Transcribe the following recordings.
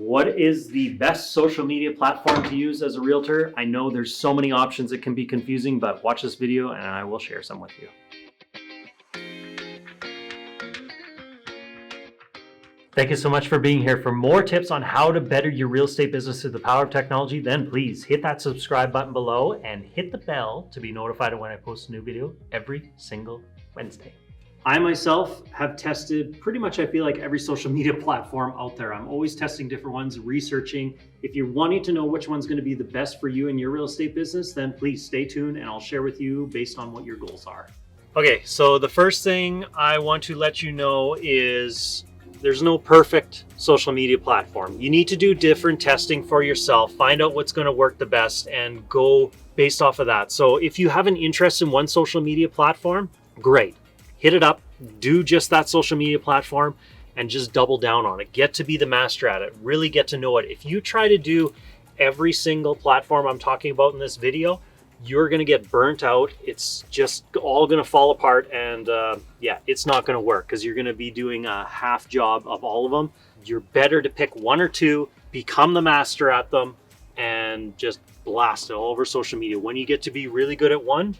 What is the best social media platform to use as a realtor? I know there's so many options, it can be confusing, but watch this video and I will share some with you. Thank you so much for being here. For more tips on how to better your real estate business through the power of technology, then please hit that subscribe button below and hit the bell to be notified of when I post a new video every single Wednesday. I myself have tested pretty much, I feel like, every social media platform out there. I'm always testing different ones, researching. If you're wanting to know which one's going to be the best for you and your real estate business, then please stay tuned and I'll share with you based on what your goals are. Okay, so the first thing I want to let you know is there's no perfect social media platform. You need to do different testing for yourself, find out what's going to work the best and go based off of that. So if you have an interest in one social media platform, great. Hit it up, do just that social media platform and just double down on it. Get to be the master at it, really get to know it. If you try to do every single platform I'm talking about in this video, you're gonna get burnt out. It's just all gonna fall apart and yeah, it's not gonna work because you're gonna be doing a half job of all of them. You're better to pick one or two, become the master at them and just blast it all over social media. When you get to be really good at one,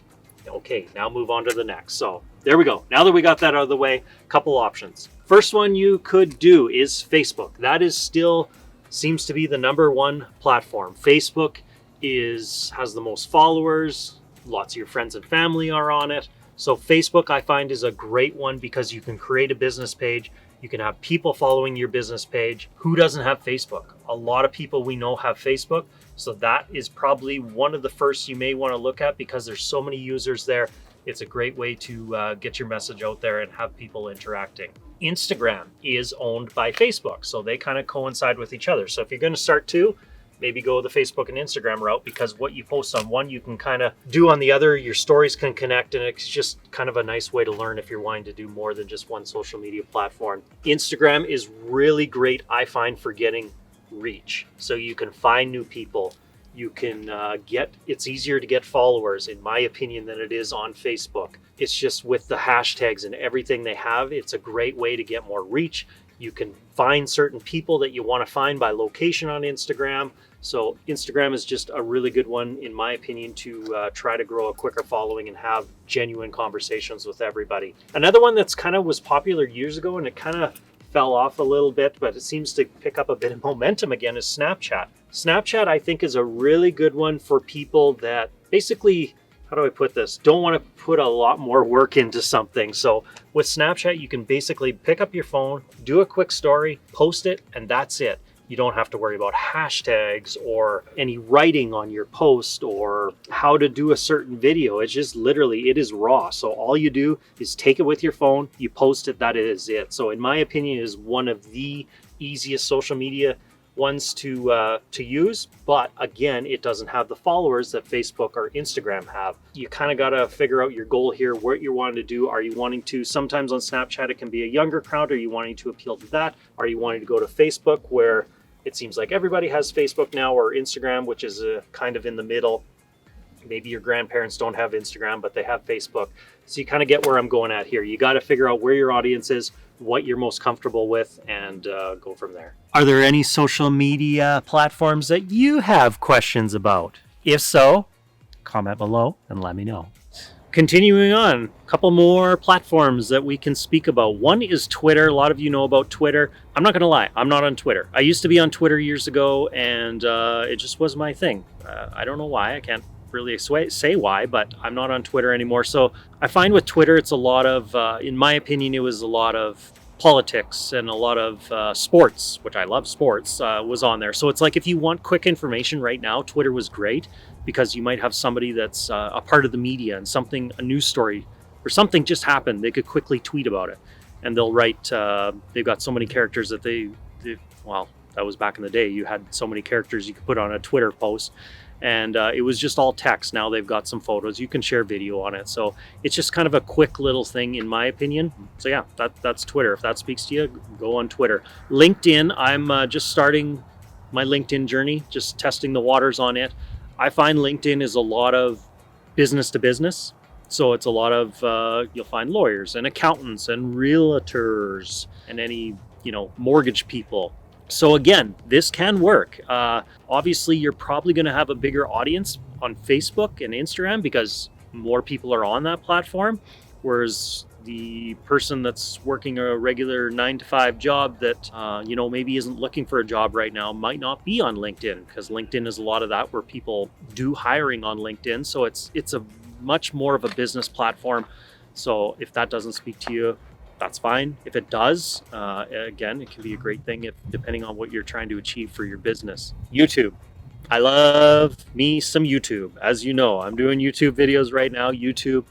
okay, now move on to the next. So there we go. Now that we got that out of the way, couple options. First one you could do is Facebook. That is still seems to be the #1 platform. Facebook has the most followers. Lots of your friends and family are on it. So Facebook I find is a great one because you can create a business page. You can have people following your business page. Who doesn't have Facebook? A lot of people we know have Facebook. So that is probably one of the first you may want to look at because there's so many users there. It's a great way to get your message out there and have people interacting. Instagram is owned by Facebook, so they kind of coincide with each other. So if you're going to start two, maybe go the Facebook and Instagram route because what you post on one, you can kind of do on the other. Your stories can connect and it's just kind of a nice way to learn if you're wanting to do more than just one social media platform. Instagram is really great, I find, for getting reach. So you can find new people. You can it's easier to get followers, in my opinion, than it is on Facebook. It's just with the hashtags and everything they have, it's a great way to get more reach. You can find certain people that you want to find by location on Instagram. So Instagram is just a really good one, in my opinion, to try to grow a quicker following and have genuine conversations with everybody. Another one that's kind of was popular years ago and it kind of fell off a little bit, but it seems to pick up a bit of momentum again, is Snapchat. Snapchat, I think, is a really good one for people that basically, how do I put this, don't want to put a lot more work into something. So with Snapchat, you can basically pick up your phone, do a quick story, post it, and that's it. You don't have to worry about hashtags or any writing on your post or how to do a certain video. It's just literally, it is raw. So all you do is take it with your phone, you post it, that is it. So in my opinion, it is one of the easiest social media ones to use, but again, it doesn't have the followers that Facebook or Instagram have. You kind of got to figure out your goal here, what you're wanting to do. Are you wanting to, sometimes on Snapchat, it can be a younger crowd. Are you wanting to appeal to that? Are you wanting to go to Facebook, where it seems like everybody has Facebook now, or Instagram, which is kind of in the middle? Maybe your grandparents don't have Instagram, but they have Facebook. So you kind of get where I'm going at here. You got to figure out where your audience is, what you're most comfortable with, and go from there. Are there any social media platforms that you have questions about? If so, comment below and let me know. Continuing on, a couple more platforms that we can speak about. One is Twitter. A lot of you know about Twitter. I'm not going to lie, I'm not on Twitter. I used to be on Twitter years ago, and it just was my thing. I don't know why. I can't really say why, but I'm not on Twitter anymore. So I find with Twitter, it's a lot of, in my opinion, it was a lot of politics and a lot of sports, which I love sports, was on there. So it's like if you want quick information right now, Twitter was great because you might have somebody that's a part of the media and something, a news story or something just happened. They could quickly tweet about it and they'll write, they've got so many characters that well, that was back in the day. You had so many characters you could put on a Twitter post. And it was just all text. Now they've got some photos. You can share video on it. So it's just kind of a quick little thing, in my opinion. So yeah, that's Twitter. If that speaks to you, go on Twitter. LinkedIn, I'm just starting my LinkedIn journey, just testing the waters on it. I find LinkedIn is a lot of business to business. So it's a lot of, you'll find lawyers and accountants and realtors and any, mortgage people. So again, this can work. Obviously, you're probably going to have a bigger audience on Facebook and Instagram because more people are on that platform, whereas the person that's working a regular 9 to 5 job that maybe isn't looking for a job right now might not be on LinkedIn, because LinkedIn is a lot of that where people do hiring on LinkedIn. So it's a much more of a business platform. So if that doesn't speak to you, that's fine. If it does, again, it can be a great thing depending on what you're trying to achieve for your business. YouTube. I love me some YouTube. As you know, I'm doing YouTube videos right now. YouTube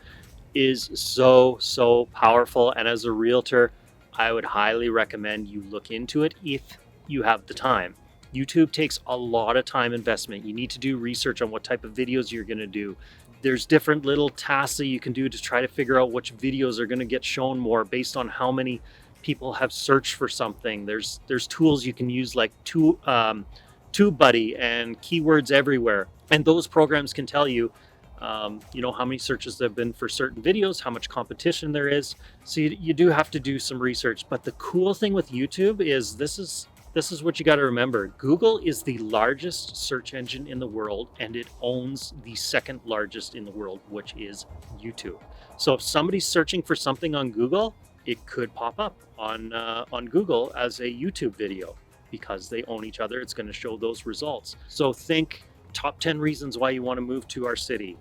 is so powerful. And as a realtor, I would highly recommend you look into it if you have the time. YouTube takes a lot of time investment. You need to do research on what type of videos you're going to do. There's different little tasks that you can do to try to figure out which videos are going to get shown more based on how many people have searched for something. There's tools you can use like TubeBuddy and Keywords Everywhere, and those programs can tell you, how many searches there have been for certain videos, how much competition there is. So you do have to do some research. But the cool thing with YouTube is this is what you got to remember. Google is the largest search engine in the world, and it owns the second largest in the world, which is YouTube. So if somebody's searching for something on Google, it could pop up on Google as a YouTube video. Because they own each other, it's going to show those results. So think top 10 reasons why you want to move to our city,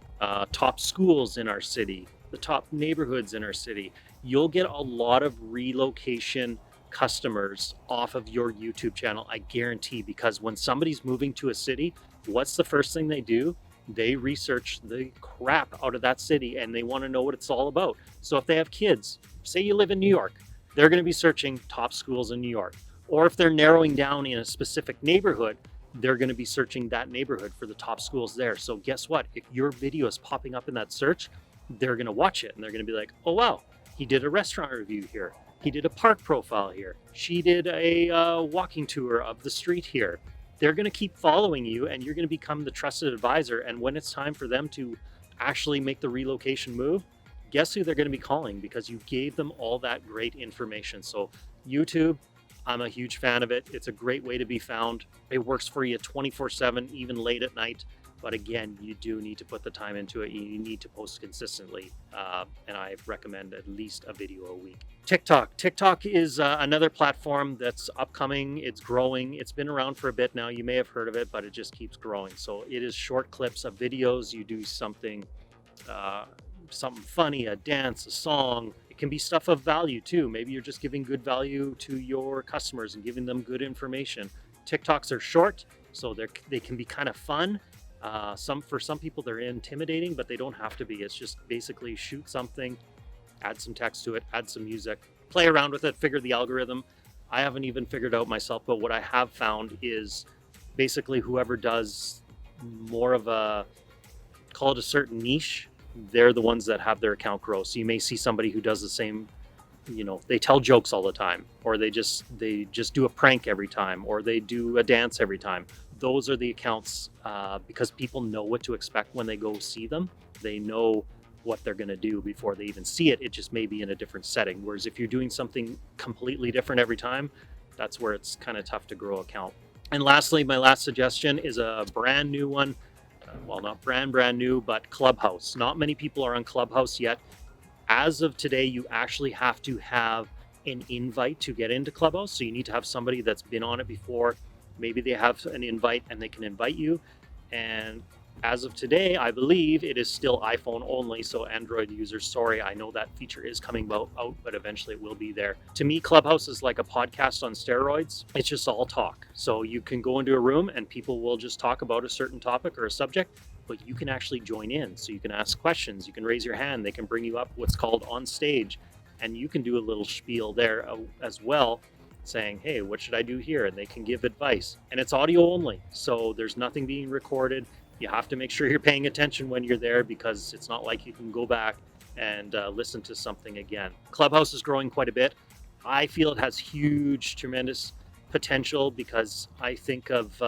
top schools in our city, the top neighborhoods in our city. You'll get a lot of relocation customers off of your YouTube channel, I guarantee, because when somebody's moving to a city, what's the first thing they do? They research the crap out of that city and they want to know what it's all about. So if they have kids, say you live in New York, they're going to be searching top schools in New York. Or if they're narrowing down in a specific neighborhood, they're going to be searching that neighborhood for the top schools there. So guess what? If your video is popping up in that search, they're going to watch it and they're going to be like, oh, wow, he did a restaurant review here. He did a park profile here. She did a walking tour of the street here. They're going to keep following you and you're going to become the trusted advisor. And when it's time for them to actually make the relocation move, guess who they're going to be calling, because you gave them all that great information. So YouTube, I'm a huge fan of it. It's a great way to be found. It works for you 24/7, even late at night. But again, you do need to put the time into it. You need to post consistently. And I recommend at least a video a week. TikTok is another platform that's upcoming. It's growing. It's been around for a bit now. You may have heard of it, but it just keeps growing. So it is short clips of videos. You do something funny, a dance, a song. It can be stuff of value too. Maybe you're just giving good value to your customers and giving them good information. TikToks are short, so they can be kind of fun. For some people they're intimidating, but they don't have to be. It's just basically shoot something, add some text to it, add some music, play around with it, figure the algorithm. I haven't even figured out myself, but what I have found is basically whoever does more of call it a certain niche, they're the ones that have their account grow. So you may see somebody who does the same, they tell jokes all the time, or they just do a prank every time, or they do a dance every time. Those are the accounts, because people know what to expect when they go see them. They know what they're going to do before they even see it. It just may be in a different setting. Whereas if you're doing something completely different every time, that's where it's kind of tough to grow account. And lastly, my last suggestion is a brand new one. Well, not brand new, but Clubhouse. Not many people are on Clubhouse yet. As of today, you actually have to have an invite to get into Clubhouse. So you need to have somebody that's been on it before. Maybe they have an invite and they can invite you. And as of today, I believe it is still iPhone only. So Android users, sorry, I know that feature is coming out, but eventually it will be there. To me, Clubhouse is like a podcast on steroids. It's just all talk. So you can go into a room and people will just talk about a certain topic or a subject, but you can actually join in. So you can ask questions, you can raise your hand, they can bring you up what's called on stage, and you can do a little spiel there as well, saying, hey, what should I do here? And they can give advice. And it's audio only, so there's nothing being recorded. You have to make sure you're paying attention when you're there, because it's not like you can go back and listen to something again. Clubhouse is growing quite a bit. I feel it has huge, tremendous potential, because I think of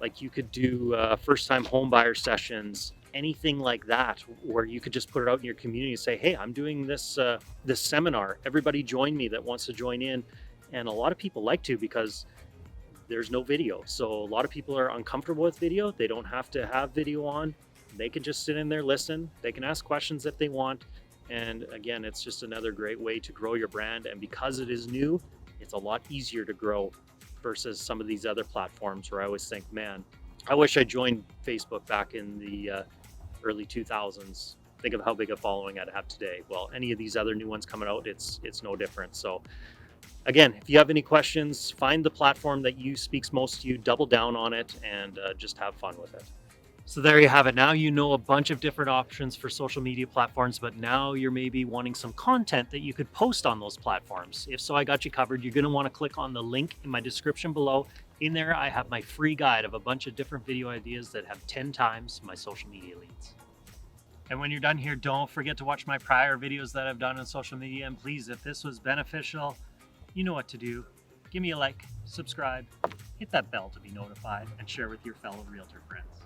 like you could do first-time homebuyer sessions, anything like that, where you could just put it out in your community and say, hey, I'm doing this seminar. Everybody join me that wants to join in. And a lot of people like to, because there's no video. So a lot of people are uncomfortable with video. They don't have to have video on. They can just sit in there, listen. They can ask questions if they want. And again, it's just another great way to grow your brand. And because it is new, it's a lot easier to grow versus some of these other platforms where I always think, man, I wish I joined Facebook back in the early 2000s. Think of how big a following I'd have today. Well, any of these other new ones coming out, it's no different. So again, if you have any questions, find the platform that speaks most to you, double down on it, and just have fun with it. So there you have it. Now you know a bunch of different options for social media platforms, but now you're maybe wanting some content that you could post on those platforms. If so, I got you covered. You're going to want to click on the link in my description below. In there, I have my free guide of a bunch of different video ideas that have 10 times my social media leads. And when you're done here, don't forget to watch my prior videos that I've done on social media. And please, if this was beneficial, you know what to do. Give me a like, subscribe, hit that bell to be notified, and share with your fellow realtor friends.